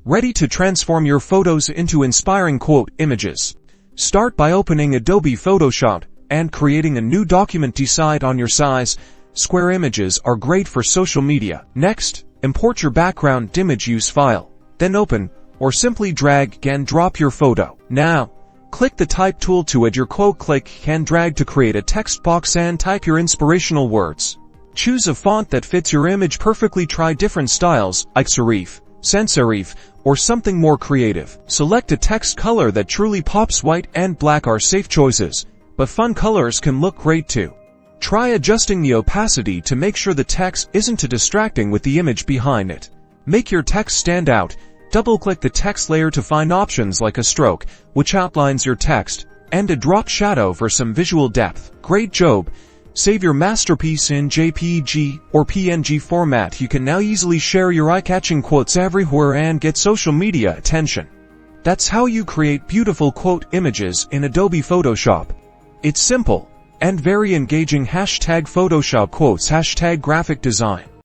Ready to transform your photos into inspiring quote images? Start by opening Adobe Photoshop and creating a new document. Decide on your size. Square images are great for social media. Next, import your background image. Use File, then Open, or simply drag and drop your photo. Now, click the Type tool to add your quote. Click and drag to create a text box and type your inspirational words. Choose a font that fits your image perfectly. Try different styles, like serif, sans serif, or something more creative. Select a text color that truly pops. White and black are safe choices, but fun colors can look great too. Try adjusting the opacity to make sure the text isn't too distracting with the image behind it. Make your text stand out. Double-click the text layer to find options like a stroke, which outlines your text, and a drop shadow for some visual depth. Great job! Save your masterpiece in JPG or PNG format. You can now easily share your eye-catching quotes everywhere and get social media attention. That's how you create beautiful quote images in Adobe Photoshop. It's simple and very engaging. #Photoshop quotes #graphic design.